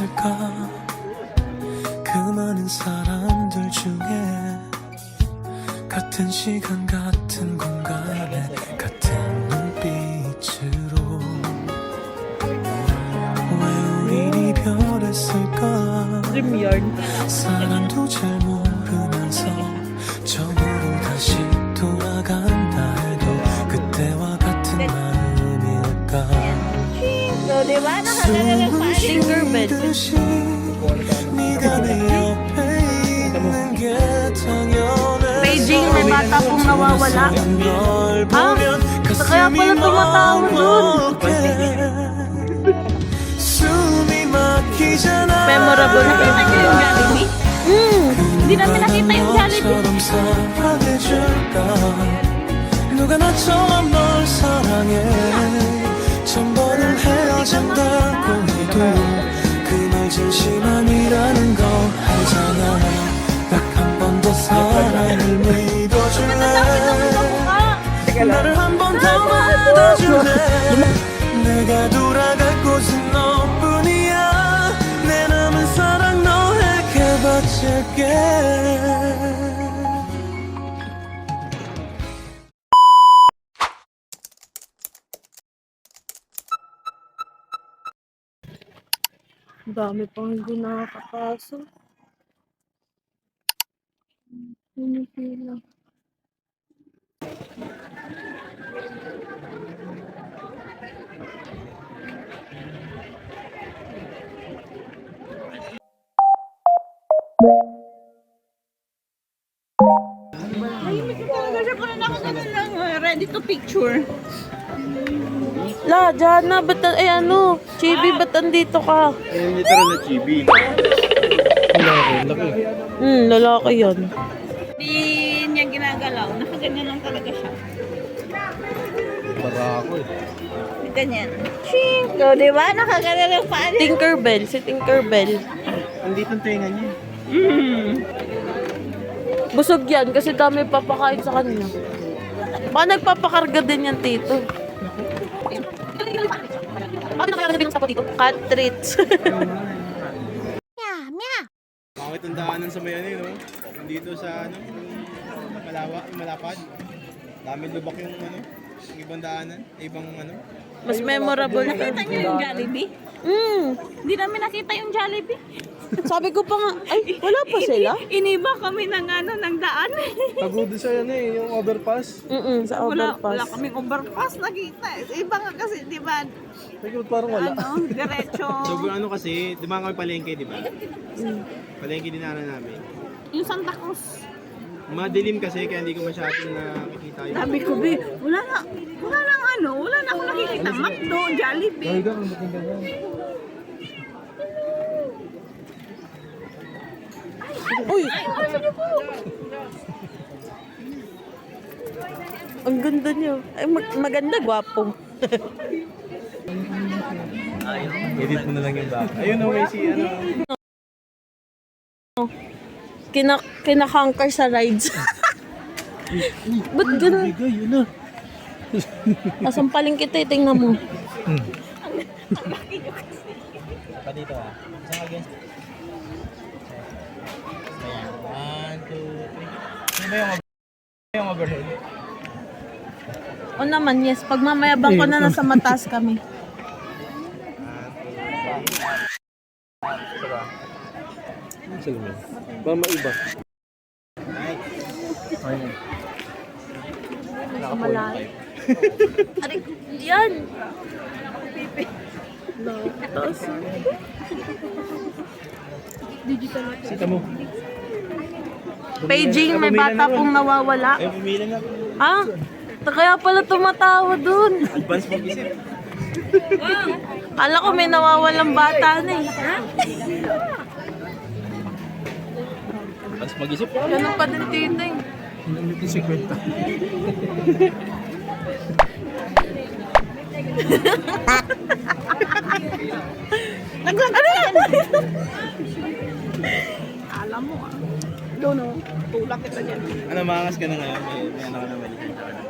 있을까 그 많은 사람들 중에 같은 시간 같은 공간에 같은 눈빛으로 왜 우린 이별했을까 사람도 잘 모르면서 처음으로 다시 돌아간다 해도 그때와 같은 마음일까 So, di ba? Nakagalalang pa. 숨을 듯이 네가 내 옆에 있는 게 당연해 Beijing, may bata pong nawawala. 널 Ha? 보면 Kaya pala tumatawag dun. 숨이 막히잖아 Memorable na Nakita niyo yung Jollibee? Hindi namin nakita yung Jollibee. 너처럼 사랑해줄까 누가 나처럼 널 사랑해 천 번을 헤어진다고 해도 그 말 진심만이라는 거 알잖아 딱 한 번 더 사랑을 믿어줄래 나를 한 번 더 받아줄래 내가 돌아갈 곳은 너뿐이야 내 남은 사랑 너에게 바칠게 Dami pang hindi nakakapasok. Pinipila. Talaga siya pa rin ako ganun lang. Ready to picture. La, Jana, ba't, Chibi, ba't andito ka? Ayun, literal na chibi. Laki. Lalaki yun. Hindi niya ginagalaw. Nakaganyan lang talaga siya. Para ako eh. Ganyan. Ching! So, di ba? Nakaganyan lang pa. Tinkerbell, si Tinkerbell. Andito ang tenga niya. Busog yan kasi dami papakain sa kanya. Baka nagpapakarga din yan, tito. Bakit na kaya nabili ng sapo dito? Cat treats. Bakit ang daanan sa may ano yun, no? Dito sa ano, malapad. Dami lubak yung ano, yung ibang daanan, ibang ano. Mas memorable. Nakita niyo yung Jollibee? Hindi namin nakita yung Jollibee. Sabi ko pa nga, ay, wala pa sila? Iniba kami ng ano, ng daan. Tagudo siya yan eh, yung overpass. Sa Wala overpass. kaming overpass nakita. Iba nga kasi, di ba? Tagudo parang wala. Ano, diretso. So ano kasi, di ba kami palengke, di ba? Palengke dinaanan namin. Yung Santa Cruz. Madilim kasi kaya hindi ko masyadong nakikita yun. Sabi ko, Bi, wala na ako nakikita. McDo, Jollibee. Talaga, ang maganda yan. Uy! Ang ganda niyo. Ay, maganda, gwapo. Edit mo na lang yung back. Ayun o, may si ano. Kinakankar sa rides. Ba't gano'n? Yun na. Nasampaling kita, tingnan mo. Pa dito ah. Isang against. Ayan. 1, 2, 3. Ano ba yung overhead? O naman, yes. Pag mamayabang ko na nasa mataas kami. Isa ba? Isa lang yun. Ba maiba? Ayun. Malayo. Aray, yan! Taas. Sita mo. Beijing, may bata pong nawawala. Ay, pumila na. Ha? Kaya pala tumatawa dun. Advance mag-isip. Kala ko may nawawalang bata na eh. Advance mag-isip. Ganun pa din tito eh. Ulit yung 50. Alam mo Doon tulak kita dyan. Ano, maangas ka na ngayon? May ano ka na mali.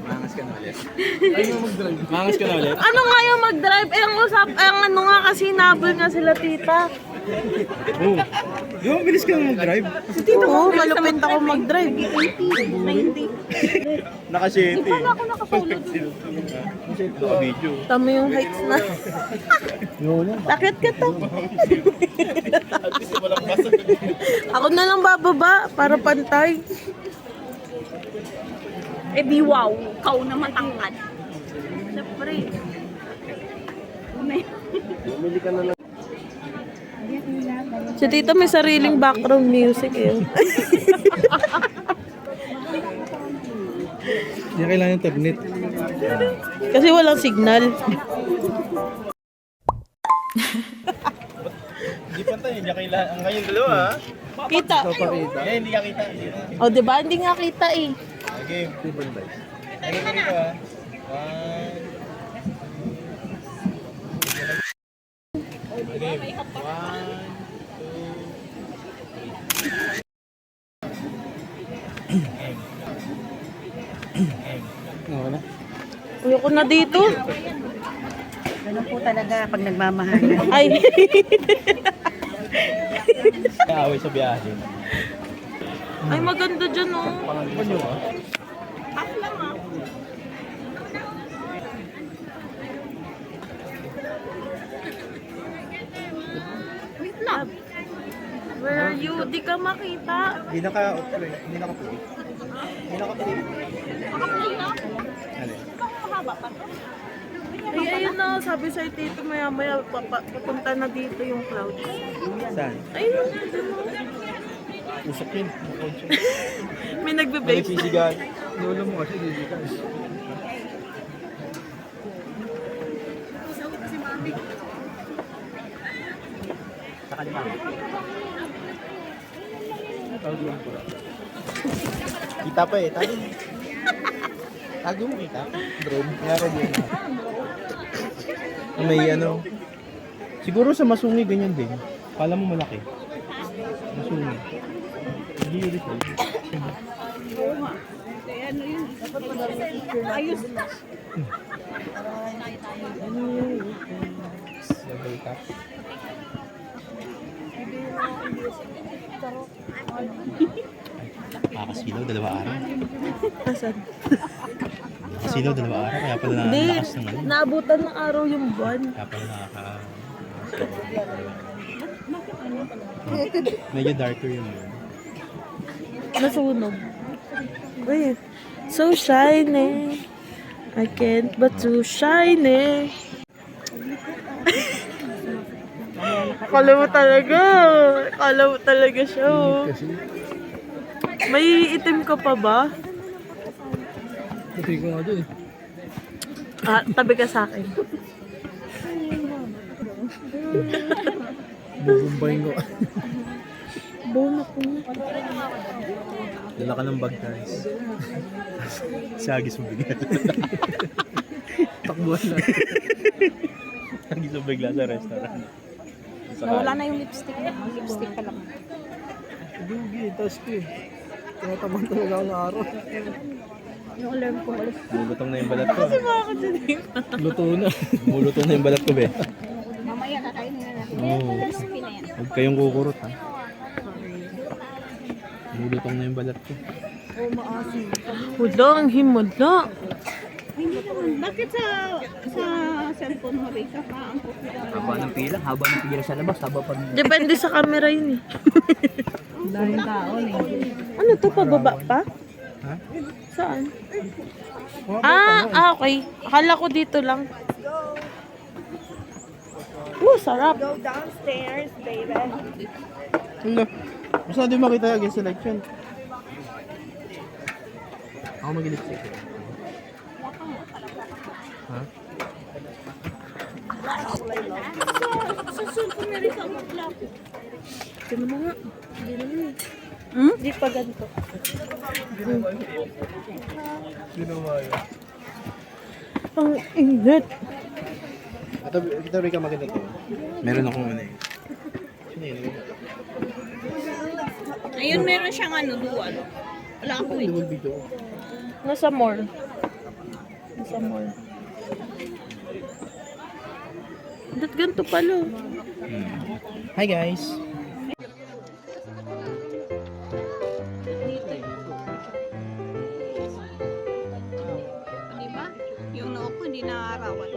Maangas ka na ulit. Ay, mag-drive. Maangas ka na ulit? Ano nga yung mag-drive? Eh, ang ano nga kasi nabol nga sila tita. Oh. Di ba, bilis ka mag-drive? Oo, malupit ako mag-drive. 90. Naka-shete. Paano ako nakafollow dun? Naka-video. Tama yung heights na. Bakit ka to? Ako na lang bababa para pantay. Eh di wow, ikaw na matangkad. Siyempre. Si Tita may sariling background music eh. Hindi kailangan yung tabnet. Kasi walang signal. Hindi pa tayo, hindi kailangan. Ang kayong dalawa ha? Kita. Eh, hindi ka kita. Hindi na. O, diba? Hindi nga kita eh. Okay. Lagay ko rito ha. One. Okay. One, two. Ayoko na dito. Ganun po talaga pag nagmamahal. Ay. Kaaway sa biyahe. Ay, maganda dyan oh. Pangalan nyo ha? Where are you? Di ka makita. Hindi naka-play. Hindi naka-play. Hindi naka-play. Ano? Ay, ayun na. Sabi sa Tito maya-maya papunta na dito yung clouds. Saan? Ayun. Usok yun. May nagbe-vape. Nagsisigahan. Lolo mo kasi hindi ka. Sa kalima. Kita pa eh. Tago mo. Tago mo kita. Drone. Ngaro mo yun. May ano. Siguro sa masungi ganyan din. Kala mo malaki. Masungi. Hindi yun ito. Ayos na. Double tap. Nakakasilaw, dalawa araw. Asan? Nakakasilaw, dalawa araw. Kaya pala Hindi. nakalakas ng ano. Naabutan ng araw yung buwan. Kaya pala medyo darker yung moon. Nasunog. Uy, so shiny. I can't but too shiny. Kala mo talaga. Kala mo talaga siya. Oh. May itim ka pa ba? Puti ko nga doon. Ah, tabi ka sa akin. Bubumbayin ko. Bono ko. Dala ka ng bag, guys. Sagis mo bigla. Takbuhan na. Sagis mo bigla sa restaurant. Nawala na yung lipstick. Ang lipstick pa lang. Dugi, tas ko eh. Tinatamang talaga ako ng araw. Yung alarm ko ulit. Mulutong na yung balat ko. Bakit hindi? Luto na. Mulutong na yung balat ko, be. Mamaya kakainin na natin. Oo. Recipe na yan. Huwag kayong kukurot, ha. Mulutong na yung balat ko. Wala, ang himala. Ay, hindi naman. Bakit sa cellphone mo, Rika? Ang Haba ng pila, haba ng pila sa labas, haba pa ng... Depende sa camera yun eh. daming taon eh. Ano to, pababa pa? Ha? Saan? Ah, okay. Akala ko dito lang. Sarap. Go downstairs, baby. Hello. Basta di makita against selection. Ako mag-lipstick. Ha? Sa cellphone na rin sa mag-lock. Tignan mo nga. Hindi naman eh. Hmm? Hindi pa ganito. Ginawa yun. Ang init. Ito rin ka maganda to. Meron akong ano eh. Sino yun? Ayun, meron siyang dual. Wala ako eh. Dual video. Nasa mall. Nasa mall. Ba't ganito pala? Hi guys. Di ba? Yung noo ko hindi naarawan.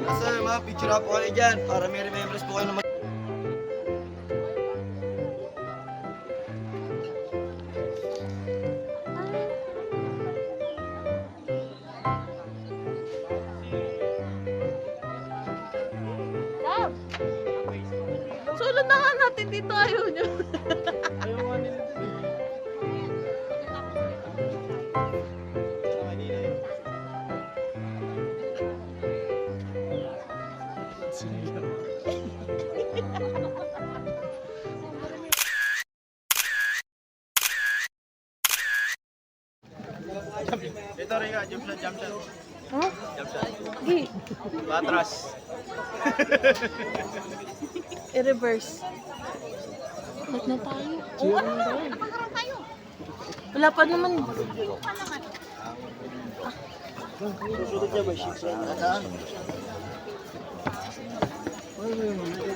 Basta mga picture up po kayo dyan para may remembrance po kayo na Solo na nga natin dito, ayaw nyo. Ayaw nga nila dun eh. Kanina eh. Ito rin nga, jump shot, jump shot. Huh? Jump shot. Gi, Patras. i-reverse. Ba't na tayo? Oo, Napagaran tayo. wala pa naman.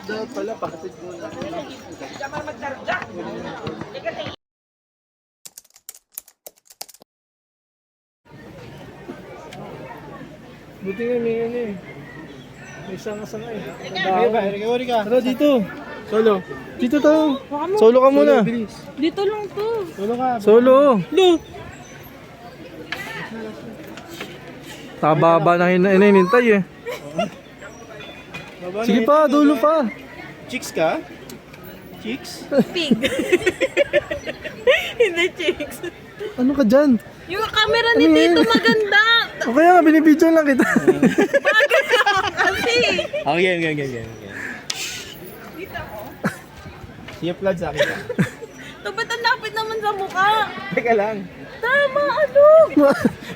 Dapat pala, pakatid mo. Buti nga may ano eh. May sanga-sanga eh. Ikaw ka. Tara dito. Solo. Dito tayo. Baka mo, Solo ka muna. Bilis. dito lang to. Solo ka. Solo. Tababa na hinintay eh. Baba na Sige yun. pa, dulo pa. Chicks ka? Chicks? Pig. Hindi, chicks. Ano ka dyan? Yung camera ni Ano yan? Tito maganda. O kaya nga, binibidyo lang kita. Kasi, Okay, game. Siya flood sa akin. ito ba't ang lapit naman sa mukha? Teka lang. Tama, ano?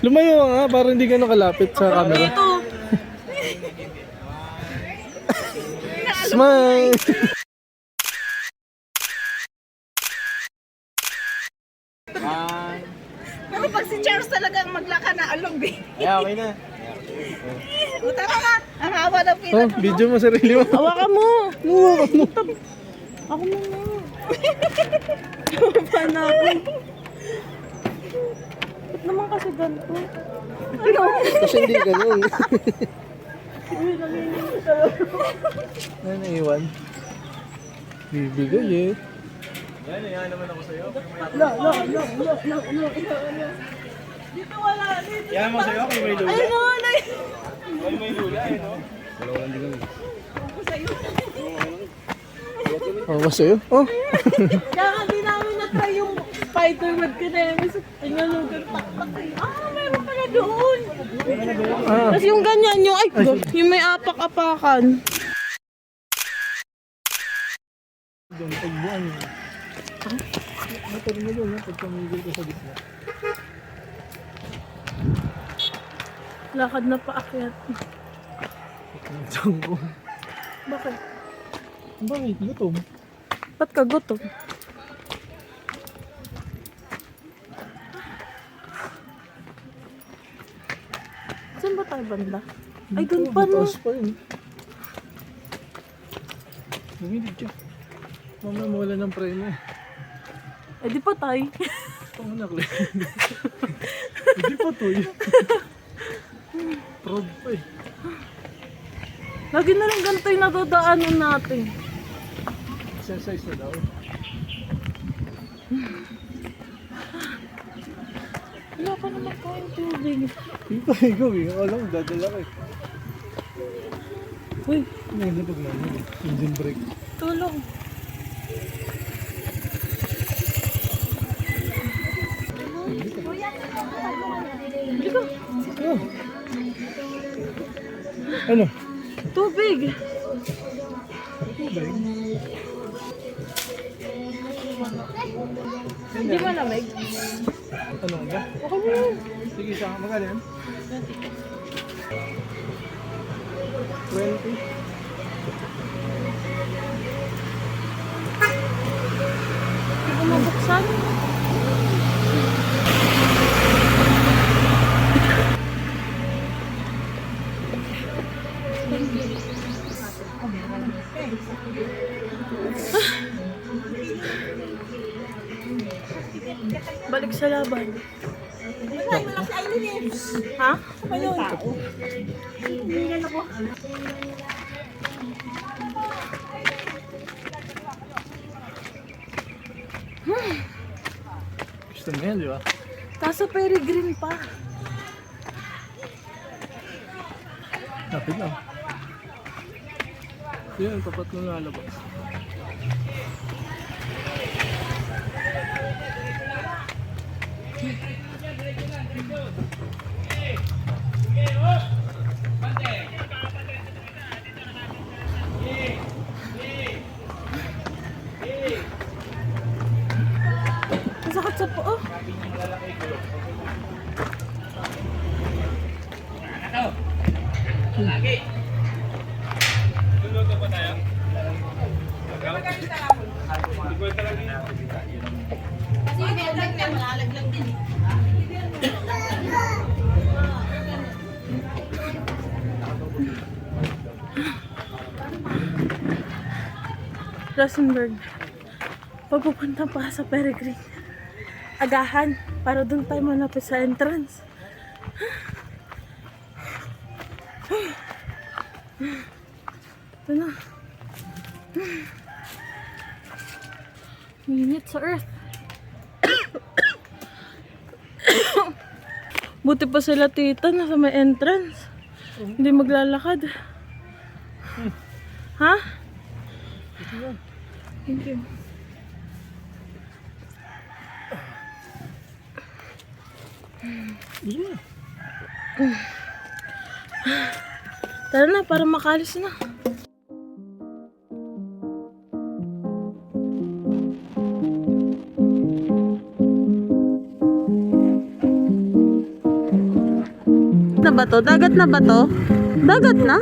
Lumayo ka nga, para hindi ka nakalapit sa camera. Dito. Smile! Pero pag si Charles talagang maglaka na alog eh. Ay, okay na. Tara na. Ang hawa ng Oh, pinag video mo sarili mo. Hawakan mo. Hawakan mo. Ako muna. Paano ako? Ba't naman kasi ganito? Ano? Kasi hindi ganun. Ano naiwan? Bibigay eh. Yan naman ako sa'yo. Dito wala. Dito. Yan mo sa'yo kung may lula. Ayun o, Kung may lula, eh, no? Oh, masaya. Oh. Kaya nga di namin na-try yung spiderweb ka na yun. Tingalugan taktak. Meron pala doon. Ah. Tapos yung ganyan, yung may apak-apakan. Diyan, pagbuan. Motor mo doon, pagkamigil ko sa gitna. Lakad na paakyat. Diyan ko. Bakit? Bakit? Gutom. Ba't ka gutom? Saan ba tayo banda? Ay, doon pa no. Mataas pa yun. Lumilid siya. Mamaya mawala ng preno. Eh, di pa tayo. Panganak lang. Hindi pa to eh. Proud pa eh. Lagi na lang ganito yung nadadaanan natin. Exercise na daw. Wala ka naman kain tubig. Hindi pa ikaw eh. Ako lang, dadala ka eh. Uy, Ngayon na pag namin eh. Engine brake. tulong. Oh. Ano? Tubig. Tubig? Hindi ba lamig? Ano ba? Okay mo yun. Sige, sa magkano yan? 20. Hindi ko mabuksan. Thank you. magsalaban. Ha? Ano yun? Gusto mo yan, di ba? Kaso peregrine pa. Lapit lang. Yan, tapat mo lalabas. Masakit sa paa. Rosenberg. Pagpupunta pa sa Peregrine. Agahan para doon tayo malapit sa entrance. Ito na. Init sa earth. Buti pa sila tita nasa may entrance. Hindi maglalakad. Ha? Thank you. Tara na, para makalis na. Na ba to? Dagat na ba to? Dagat na?